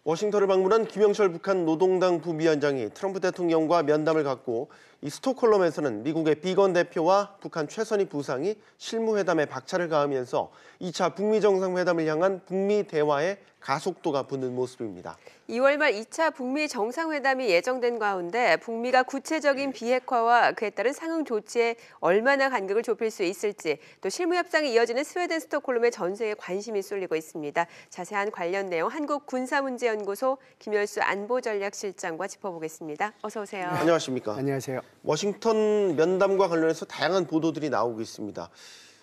워싱턴을 방문한 김영철 북한 노동당 부위원장이 트럼프 대통령과 면담을 갖고 이 스톡홀름에서는 미국의 비건 대표와 북한 최선희 부상이 실무회담에 박차를 가하면서 2차 북미 정상회담을 향한 북미 대화의 가속도가 붙는 모습입니다. 2월 말 2차 북미 정상회담이 예정된 가운데 북미가 구체적인 비핵화와 그에 따른 상응 조치에 얼마나 간극을 좁힐 수 있을지, 또 실무 협상이 이어지는 스웨덴 스톡홀름의 전세에 관심이 쏠리고 있습니다. 자세한 관련 내용 한국군사문제연구소 김열수 안보전략실장과 짚어보겠습니다. 어서 오세요. 네, 안녕하십니까? 안녕하세요. 워싱턴 면담과 관련해서 다양한 보도들이 나오고 있습니다.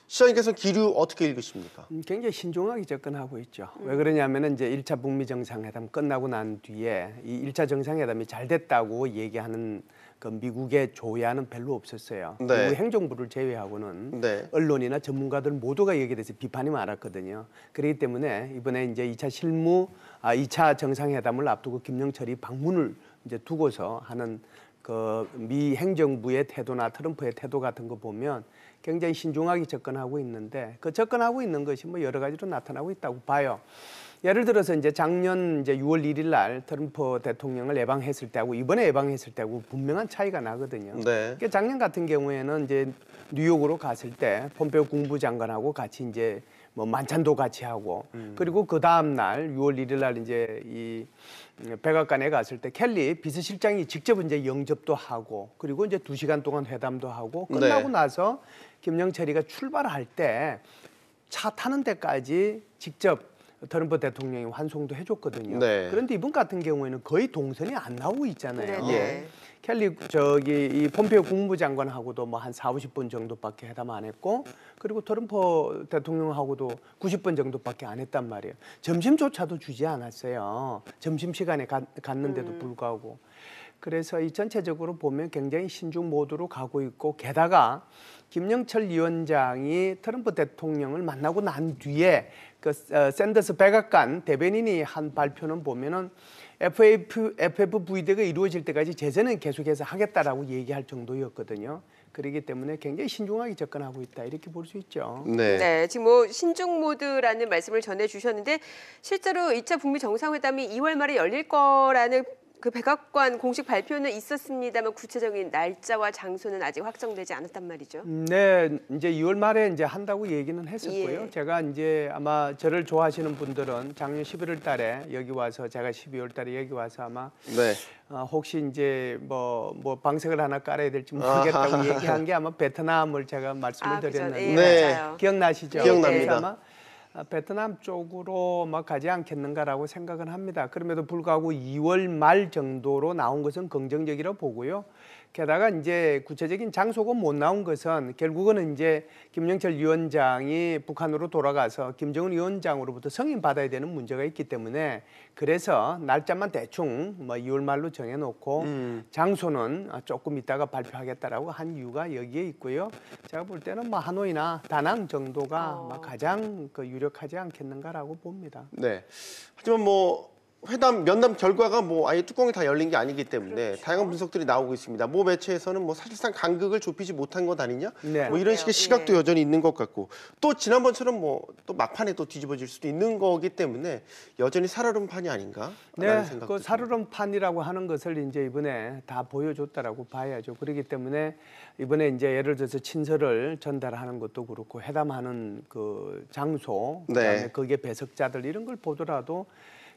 시장님께서 기류 어떻게 읽으십니까? 굉장히 신중하게 접근하고 있죠. 왜 그러냐면 이제 1차 북미 정상회담 끝나고 난 뒤에 이 1차 정상회담이 잘 됐다고 얘기하는 그 미국의 조야는 별로 없었어요. 네. 미국 행정부를 제외하고는 네. 언론이나 전문가들 모두가 여기에 대해서 비판이 많았거든요. 그렇기 때문에 이번에 이제 2차 정상회담을 앞두고 김영철이 방문을 이제 두고서 하는 그 미 행정부의 태도나 트럼프의 태도 같은 거 보면 굉장히 신중하게 접근하고 있는데, 그 접근하고 있는 것이 뭐 여러 가지로 나타나고 있다고 봐요. 예를 들어서 이제 작년 이제 6월 1일 날 트럼프 대통령을 예방했을 때하고 이번에 예방했을 때하고 분명한 차이가 나거든요. 네. 그러니까 작년 같은 경우에는 이제 뉴욕으로 갔을 때 폼페오 국무장관하고 같이 이제 뭐 만찬도 같이 하고, 그리고 그 다음 날 6월 1일 날 이제 이 백악관에 갔을 때 켈리 비서실장이 직접 이제 영접도 하고, 그리고 이제 2시간 동안 회담도 하고, 끝나고 네. 나서 김영철이가 출발할 때 차 타는 데까지 직접 트럼프 대통령이 환송도 해줬거든요. 네. 그런데 이분 같은 경우에는 거의 동선이 안 나오고 있잖아요. 네. 예. 켈리 이 폼페오 국무장관하고도 뭐 한 40-50분 정도밖에 회담 안 했고, 그리고 트럼프 대통령하고도 90분 정도밖에 안 했단 말이에요. 점심조차도 주지 않았어요. 점심시간에 갔는데도 불구하고. 그래서 이 전체적으로 보면 굉장히 신중 모드로 가고 있고, 게다가 김영철 위원장이 트럼프 대통령을 만나고 난 뒤에 그 샌더스 백악관 대변인이 한 발표는 보면은 FFV대가 이루어질 때까지 제재는 계속해서 하겠다라고 얘기할 정도였거든요. 그렇기 때문에 굉장히 신중하게 접근하고 있다, 이렇게 볼 수 있죠. 네. 네, 지금 뭐 신중 모드라는 말씀을 전해주셨는데, 실제로 2차 북미 정상회담이 2월 말에 열릴 거라는 그 백악관 공식 발표는 있었습니다만 구체적인 날짜와 장소는 아직 확정되지 않았단 말이죠. 네, 이제 2월 말에 이제 한다고 얘기는 했었고요. 예. 제가 이제 아마 저를 좋아하시는 분들은 작년 11월 달에 여기 와서, 제가 12월 달에 여기 와서 아마 네. 혹시 이제 뭐 방석을 하나 깔아야 될지 모르겠다고 얘기한 게 아마 베트남을 제가 말씀을 드렸는데, 네. 맞아요. 기억나시죠? 기억납니다. 그래서 아마 베트남 쪽으로 막 가지 않겠는가라고 생각은 합니다. 그럼에도 불구하고 2월 말 정도로 나온 것은 긍정적이라고 보고요. 게다가 이제 구체적인 장소가 못 나온 것은 결국은 이제 김영철 위원장이 북한으로 돌아가서 김정은 위원장으로부터 승인 받아야 되는 문제가 있기 때문에, 그래서 날짜만 대충 뭐 2월 말로 정해놓고 장소는 조금 있다가 발표하겠다라고 한 이유가 여기에 있고요. 제가 볼 때는 뭐 하노이나 다낭 정도가 가장 그 유력하지 않겠는가라고 봅니다. 네. 하지만 뭐 면담 결과가 뭐 아예 뚜껑이 다 열린 게 아니기 때문에 그렇죠. 다양한 분석들이 나오고 있습니다. 모 매체에서는 뭐 사실상 간극을 좁히지 못한 것 아니냐? 네. 뭐 이런 식의 시각도 예. 여전히 있는 것 같고, 또 지난번처럼 뭐 또 막판에 또 뒤집어질 수도 있는 거기 때문에 여전히 살얼음 판이 아닌가? 네, 생각도 그 살얼음판이라고 하는 것을 이제 이번에 다 보여줬다라고 봐야죠. 그렇기 때문에 이번에 이제 예를 들어서 친서를 전달하는 것도 그렇고, 회담하는 그 장소, 그다음에 네. 거기에 배석자들 이런 걸 보더라도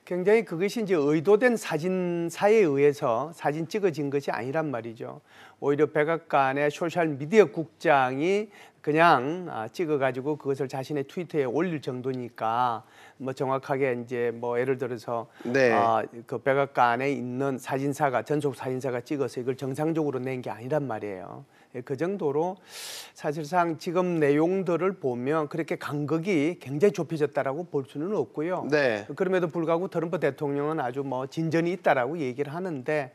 굉장히 그것이 이제 의도된 사진사에 의해서 사진 찍어진 것이 아니란 말이죠. 오히려 백악관의 소셜미디어 국장이 그냥 찍어가지고 그것을 자신의 트위터에 올릴 정도니까, 뭐 정확하게 이제 뭐 예를 들어서 네. 그 백악관에 있는 사진사가, 전속 사진사가 찍어서 이걸 정상적으로 낸 게 아니란 말이에요. 그 정도로 사실상 지금 내용들을 보면 그렇게 간극이 굉장히 좁혀졌다라고 볼 수는 없고요. 네. 그럼에도 불구하고 트럼프 대통령은 아주 뭐 진전이 있다라고 얘기를 하는데,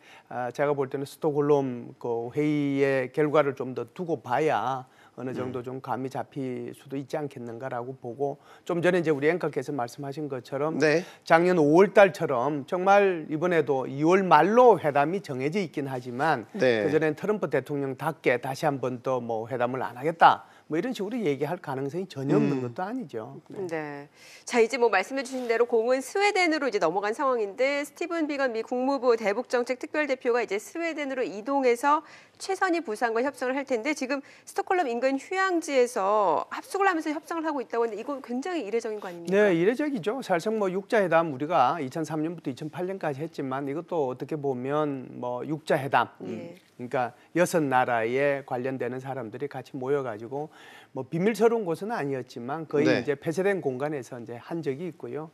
제가 볼 때는 스톡홀름 그 회의의 결과를 좀 더 두고 봐야 어느 정도 좀 감이 잡힐 수도 있지 않겠는가라고 보고, 좀 전에 이제 우리 앵커께서 말씀하신 것처럼 네. 작년 5월 달처럼 정말 이번에도 2월 말로 회담이 정해져 있긴 하지만, 네. 그전엔 트럼프 대통령답게 다시 한 번 더 뭐 회담을 안 하겠다, 뭐 이런 식으로 얘기할 가능성이 전혀 없는 것도 아니죠. 네. 네. 자, 이제 뭐 말씀해주신 대로 공은 스웨덴으로 이제 넘어간 상황인데 스티븐 비건 미 국무부 대북정책 특별대표가 이제 스웨덴으로 이동해서 최선희 부상과 협상을 할 텐데 지금 스톡홀름 인근 휴양지에서 합숙을 하면서 협상을 하고 있다고 하는데 이거 굉장히 이례적인 거 아닙니까? 네, 이례적이죠. 사실상 뭐 육자회담 우리가 2003년부터 2008년까지 했지만 이것도 어떻게 보면 뭐 육자회담, 그러니까 6나라에 관련되는 사람들이 같이 모여가지고 뭐 비밀스러운 곳은 아니었지만 거의 네. 이제 폐쇄된 공간에서 이제 한 적이 있고요.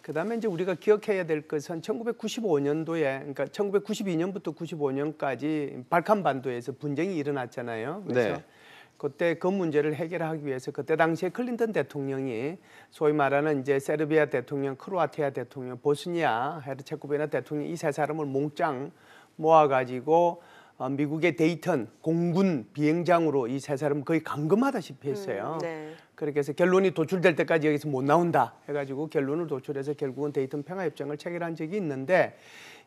그다음에 이제 우리가 기억해야 될 것은 1995년도에, 그러니까 1992년부터 95년까지 발칸반도에서 분쟁이 일어났잖아요. 그래서 네. 그때 그 문제를 해결하기 위해서 그때 당시에 클린턴 대통령이 소위 말하는 이제 세르비아 대통령, 크로아티아 대통령, 보스니아 헤르체고비나 대통령 이 세 사람을 몽땅 모아가지고 미국의 데이턴 공군 비행장으로 이 세 사람 거의 감금하다시피 했어요. 네. 그렇게 해서 결론이 도출될 때까지 여기서 못 나온다 해가지고 결론을 도출해서 결국은 데이턴 평화협정을 체결한 적이 있는데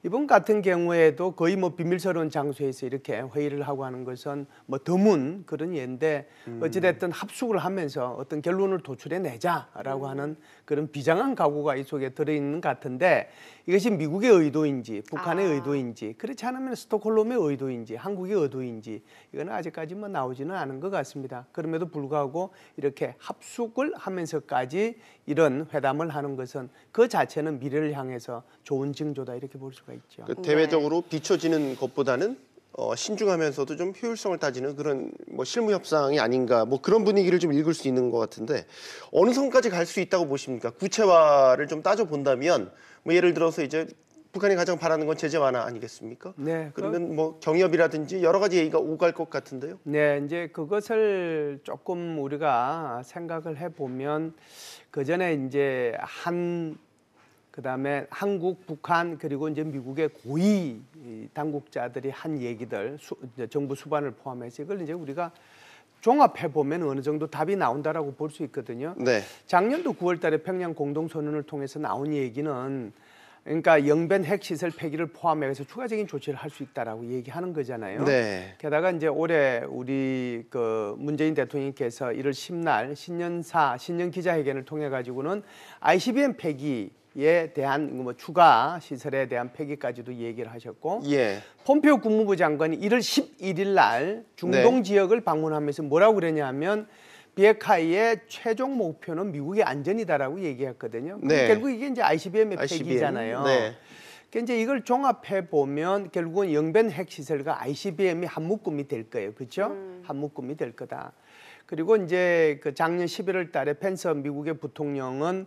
이번 같은 경우에도 거의 뭐 비밀스러운 장소에서 이렇게 회의를 하고 하는 것은 뭐 드문 그런 예인데 어찌됐든 합숙을 하면서 어떤 결론을 도출해내자라고 하는 그런 비장한 각오가 이 속에 들어있는 것 같은데 이것이 미국의 의도인지 북한의 의도인지 그렇지 않으면 스톡홀름의 의도인지 한국의 의도인지 이거는 아직까지 뭐 나오지는 않은 것 같습니다. 그럼에도 불구하고 이렇게 합숙을 하면서까지 이런 회담을 하는 것은 그 자체는 미래를 향해서 좋은 징조다 이렇게 볼 수가 있죠. 그 대외적으로 비춰지는 것보다는 신중하면서도 좀 효율성을 따지는 그런 뭐 실무 협상이 아닌가 뭐 그런 분위기를 좀 읽을 수 있는 것 같은데 어느 선까지 갈 수 있다고 보십니까? 구체화를 좀 따져 본다면 뭐 예를 들어서 이제 북한이 가장 바라는 건 제재 완화 아니겠습니까? 네. 그러면 뭐 경협이라든지 여러 가지 얘기가 오갈 것 같은데요. 네, 이제 그것을 조금 우리가 생각을 해보면 그 전에 이제 그다음에 한국, 북한 그리고 이제 미국의 고위 당국자들이 한 얘기들, 정부 수반을 포함해서 이걸 이제 우리가 종합해 보면 어느 정도 답이 나온다라고 볼 수 있거든요. 네. 작년도 9월달에 평양 공동선언을 통해서 나온 얘기는 그러니까 영변 핵시설 폐기를 포함해서 추가적인 조치를 할 수 있다라고 얘기하는 거잖아요. 네. 게다가 이제 올해 우리 그 문재인 대통령께서 1월 10날 신년 기자회견을 통해 가지고는 ICBM 폐기에 대한 뭐 추가 시설에 대한 폐기까지도 얘기를 하셨고, 예. 폼페오 국무부 장관이 1월 11일 날 중동 지역을 방문하면서 뭐라고 그러냐면 비핵화의 최종 목표는 미국의 안전이다라고 얘기했거든요. 네. 결국 이게 이제 ICBM의 폐기잖아요. 네. 그러니까 이제 이걸 종합해 보면 결국은 영변 핵시설과 ICBM이 한 묶음이 될 거예요, 그렇죠? 한 묶음이 될 거다. 그리고 이제 그 작년 11월 달에 펜스 미국의 부통령은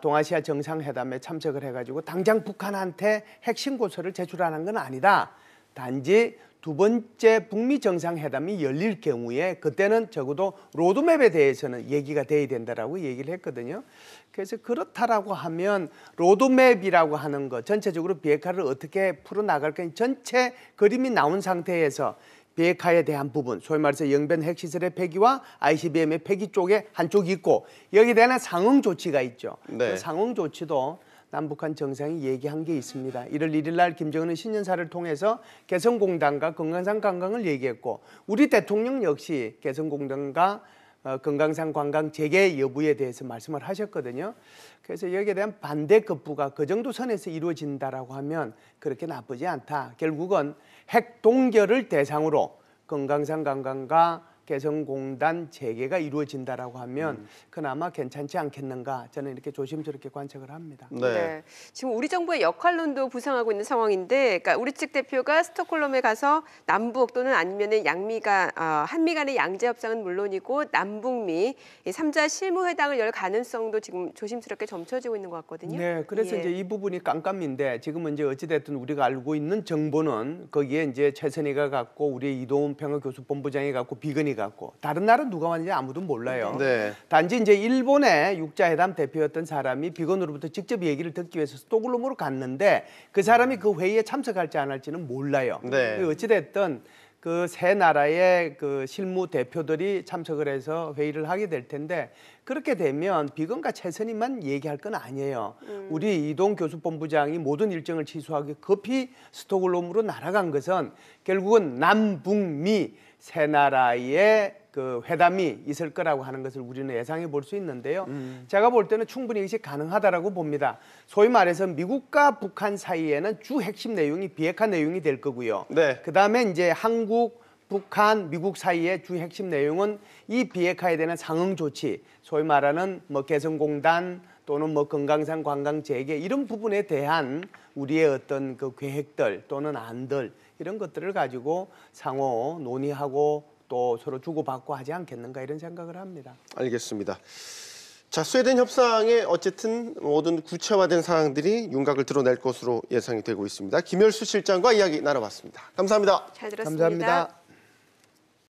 동아시아 정상회담에 참석을 해가지고 당장 북한한테 핵신고서를 제출하는 건 아니다. 단지 두 번째 북미 정상회담이 열릴 경우에 그때는 적어도 로드맵에 대해서는 얘기가 돼야 된다라고 얘기를 했거든요. 그래서 그렇다라고 하면 로드맵이라고 하는 것 전체적으로 비핵화를 어떻게 풀어나갈 까 전체 그림이 나온 상태에서 비핵화에 대한 부분, 소위 말해서 영변 핵시설의 폐기와 ICBM의 폐기 쪽에 한쪽이 있고 여기에 대한 상응 조치가 있죠. 네. 그 상응 조치도 남북한 정상이 얘기한 게 있습니다. 1월 1일 날 김정은은 신년사를 통해서 개성공단과 금강산 관광을 얘기했고 우리 대통령 역시 개성공단과 금강산 관광 재개 여부에 대해서 말씀을 하셨거든요. 그래서 여기에 대한 반대 급부가 그 정도 선에서 이루어진다라고 하면 그렇게 나쁘지 않다. 결국은 핵 동결을 대상으로 금강산 관광과 개성공단 재개가 이루어진다라고 하면 그나마 괜찮지 않겠는가 저는 이렇게 조심스럽게 관측을 합니다. 네. 지금 우리 정부의 역할론도 부상하고 있는 상황인데, 그러니까 우리 측 대표가 스톡홀름에 가서 남북 또는 아니면은 한미 간의 양제 협상은 물론이고 남북미 3자 실무회담을 열 가능성도 지금 조심스럽게 점쳐지고 있는 것 같거든요. 네, 그래서 예. 이제 이 부분이 깜깜인데 지금은 이제 어찌됐든 우리가 알고 있는 정보는 거기에 이제 최선희가 갖고 우리 이동훈 평화교수본부장이 갖고 비건이 갖고 다른 나라 누가 왔는지 아무도 몰라요. 네. 단지 이제 일본의 육자회담 대표였던 사람이 비건으로부터 직접 얘기를 듣기 위해서 스톡홀름으로 갔는데 그 사람이 그 회의에 참석할지 안 할지는 몰라요. 네. 어찌됐든 그 세 나라의 그 실무 대표들이 참석을 해서 회의를 하게 될 텐데 그렇게 되면 비건과 최선희만 얘기할 건 아니에요. 우리 이동 교수본부장이 모든 일정을 취소하기 급히 스톡홀름으로 날아간 것은 결국은 남북미 세 나라의 그 회담이 있을 거라고 하는 것을 우리는 예상해 볼 수 있는데요. 제가 볼 때는 충분히 이것이 가능하다라고 봅니다. 소위 말해서 미국과 북한 사이에는 주 핵심 내용이 비핵화 내용이 될 거고요. 네. 그다음에 이제 한국, 북한, 미국 사이의 주 핵심 내용은 이 비핵화에 대한 상응 조치, 소위 말하는 뭐 개성공단 또는 뭐 금강산 관광 재개 이런 부분에 대한 우리의 어떤 그 계획들 또는 안들 이런 것들을 가지고 상호 논의하고 또 서로 주고받고 하지 않겠는가 이런 생각을 합니다. 알겠습니다. 자, 스웨덴 협상에 어쨌든 모든 구체화된 사항들이 윤곽을 드러낼 것으로 예상이 되고 있습니다. 김열수 실장과 이야기 나눠봤습니다. 감사합니다. 잘 들었습니다. 감사합니다.